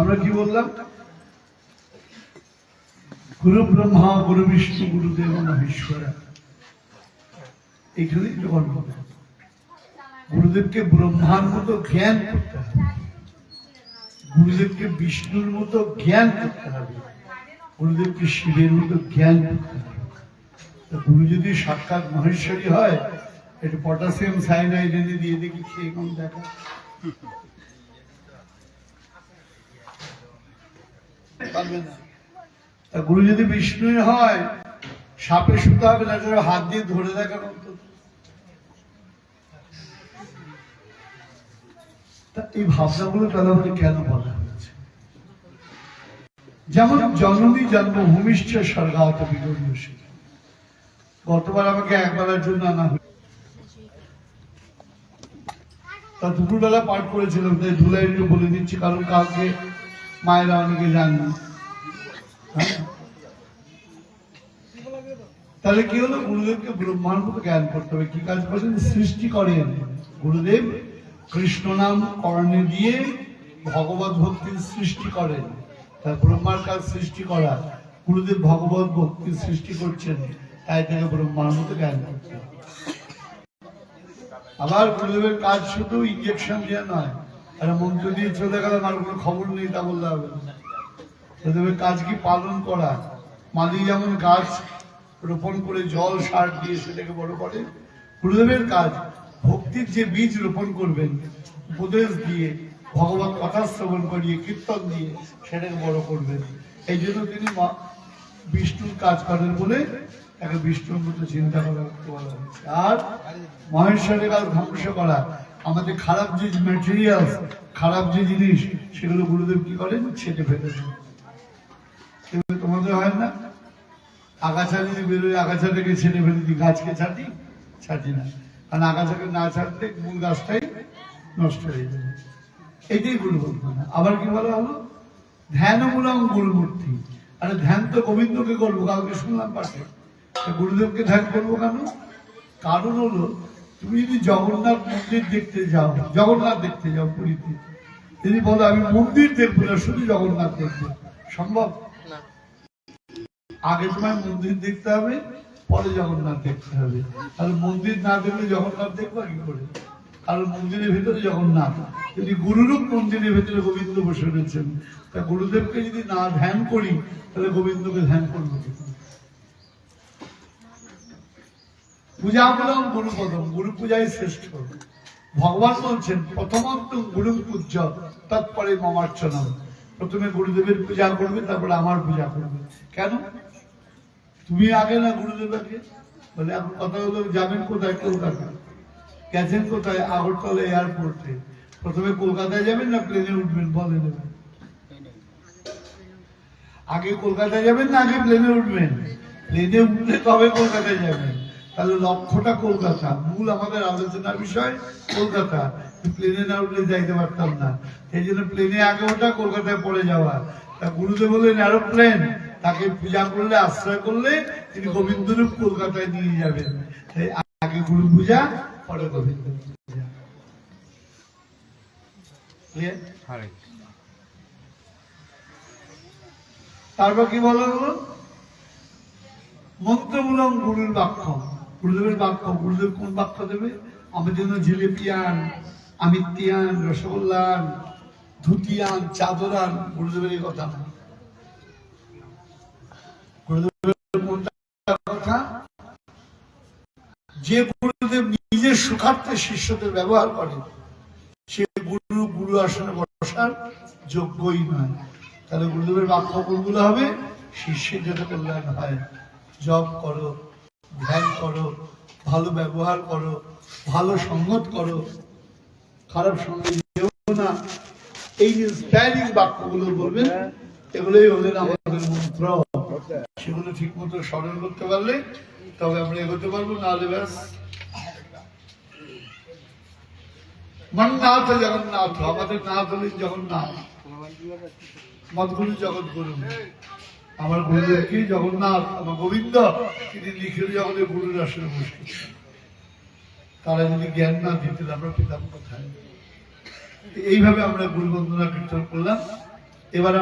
আমরা কি বললাম? গুরু ব্রহ্মা গুরু বিষ্ণু গুরুদেব মহেশ্বরা। এইখানে গুরুদেবকে ব্রহ্মার মতো জ্ঞান করতে হবে, গুরুদেবকে বিষ্ণুর মতো জ্ঞান করতে হবে, গুরুদেবকে শিবের মতো জ্ঞান করতে হবে। গুরু যদি সাক্ষাৎ মহেশ্বরী হয়, একটু পটাশিয়াম সায়ানাইড এনে দিয়ে দেখি খেয়ে কোন দেখা পারবে না। গুরু যদি বিষ্ণু হয়, সাপে শুতে হবে না, হাত দিয়ে ধরে দেখার অন্তত। এই ভাবনাগুলো তাহলে আমাকে কেন বলা হয়েছে? যেমন জননী জন্মভূমিষ্ঠ স্বর্গাত বিগর্যসী। গতবার আমাকে একবেলার জন্য আনা হয়েছে, তা দুপুরবেলা পাঠ করেছিলাম, তাই ধুলাই বলে দিচ্ছি, কারণ কালকে মায়েরা অনেকে জানেন। তাহলে কি হলো? গুরুদেবকে ব্রহ্মার মতো জ্ঞান করতে হবে। কি কাজ করেন? সৃষ্টি করেন গুরুদেব। কৃষ্ণ নাম কর্ণে দিয়ে ভগবত ভক্তির সৃষ্টি করেন। তার ব্রহ্মার কাজ সৃষ্টি করা, গুরুদেব ভগবত ভক্তির সৃষ্টি করছেন, তাই তাকে ব্রহ্মার মতো জ্ঞান করতে হবে। আবার গুরুদেবের কাজ শুধু ইঞ্জেকশন দেওয়া নয়, আর মন্ত্র দিয়ে চলে গেলাম আর কোনো খবর নেই তা বললে হবে না। গুরুদেবের কাজ কি? পালন করা। মালি যেমন গাছ রোপণ করে জল সার দিয়ে সেটাকে বড় করে, গুরুদেবের কাজ ভক্তির যে বীজ রোপণ করবেন, উপদেশ দিয়ে, ভগবত কথা শ্রবণ করিয়ে, কীর্তন দিয়ে সেটাকে বড় করবেন। এই জন্য তিনি বিষ্ণুর কাজ করেন বলে তাকে বিষ্ণুর মতো চিন্তা করা বলা হয়েছে। আর মহেশ্বরের কাজ ধ্বংস করা। আমাদের খারাপ যে ম্যাটেরিয়াল, খারাপ যে জিনিস, সেগুলো গুরুদেব কি করেন? ছেটে ফেলে দেন। তোমাদের হয় না? আগাছা যদি বেরোয়, আগাছাটাকে ছেটে ফেলে দিই। গাছকে ছাটি না, কারণ আগাছাকে না ছাড়লে মূল গাছটাই নষ্ট হয়ে যাবে। এটাই গুরু বন্ধনা। আবার কি বলা হলো? ধ্যানমূলক গুরুমূর্তি। আরে ধ্যান তো গোবিন্দকে করবো, কালকে শুনলাম পাঠে। গুরুদেবকে ধ্যান করবো কেন? কারণ হলো, তুমি যদি জগন্নাথ মন্দির দেখতে যাও, জগন্নাথ দেখতে যাও পুরীতে, যদি বলো আমি মন্দির দেখবো না, শুধু জগন্নাথ দেখবো, সম্ভব? আগে তোমায় মন্দির দেখতে হবে, পরে জগন্নাথ দেখতে হবে। আর মন্দির না দেখলে জগন্নাথ দেখবো কি করে? কারণ মন্দিরের ভিতরে জগন্নাথ, যদি গুরুরূপ মন্দিরের ভিতরে গোবিন্দ বসে রয়েছেন, তা গুরুদেবকে যদি না ধ্যান করি, তাহলে গোবিন্দকে ধ্যান করবো কি? পূজা বললাম গুরুপদম, গুরু পূজাই শ্রেষ্ঠ। ভগবান বলছেন প্রথমত গুরু পূজ্য তৎপরে মমার্চনা। প্রথমে গুরুদেবের পূজা করবে, তারপরে আমার পূজা করবে। কেন? তুমি আগে না গুরুদেব আগে? বলে এখন কথা হলো, যাবেন কোথায়? কলকাতা। গেছেন কোথায়? আগরতলা এয়ারপোর্টে। প্রথমে কলকাতায় যাবেন না প্লেনে উঠবেন? বলে দেবেন। আগে কলকাতায় যাবেন না আগে প্লেনে উঠবেন? প্লেনে উঠলে তবে কলকাতায় যাবেন। তাহলে লক্ষ্যটা কলকাতা, মূল আমাদের আলোচনার বিষয় কলকাতা। প্লেনে না উঠলে যাইতে পারতাম না, এই জন্য প্লেনে আগে ওঠা, কলকাতায় পরে যাওয়া। তা গুরুদেব বললেন এরোপ্লেন, তাকে পূজা করলে, আশ্রয় করলে তিনি গোবিন্দরূপ কলকাতায় নিয়ে যাবেন। তাই আগে গুরু পূজা, পরে গোবিন্দ পূজা। তারপর কি বলা হলো? মন্ত্রমূলক গুরুর বাক্য, গুরুদেবের বাক্য। গুরুদেব কোন বাক্য দেবে? আমার জন্য জিলেপিয়ান, আমিত্তিয়ান, রসগোল্লান, ধুতিয়ান, চাদরান। গুরুদেবের এই কথা না। গুরুদেবের কোনটা কথা? যে গুরুদেব নিজের সুখার্থে শিষ্যদের ব্যবহার করে, সে গুরু আসনে বসার যোগ্যই নয়। তাহলে গুরুদেবের বাক্য কোনগুলো হবে? শিষ্যের যাতে কল্যাণ হয়। জপ করো, ধ্যান করো, ভালো ব্যবহার করো, ভালো সঙ্গত করো, খারাপ সঙ্গে যেও না। এই ইন্সপায়ারিং বাক্যগুলো বলবেন, এগুলোই হলেন আমাদের মন্ত্র। সেগুলো ঠিক মতো স্মরণ করতে পারলে তবে আমরা এগোতে পারবো, নাহলে ব্যাস। মন্নাথ জগন্নাথ, আমাদের নাথ হলেন জগন্নাথ। মদগুরু জগৎ গুরু। আমার গুরুদেব কি? জগন্নাথ। আমার গোবিন্দ, তিনি লিখে জগতের গুরুর আসনে বসে। তারা যদি জ্ঞান না দিতেন, আমরা পেতাম কোথায়? এইভাবে আমরা গুরু বন্দনা কীর্তন করলাম। এবার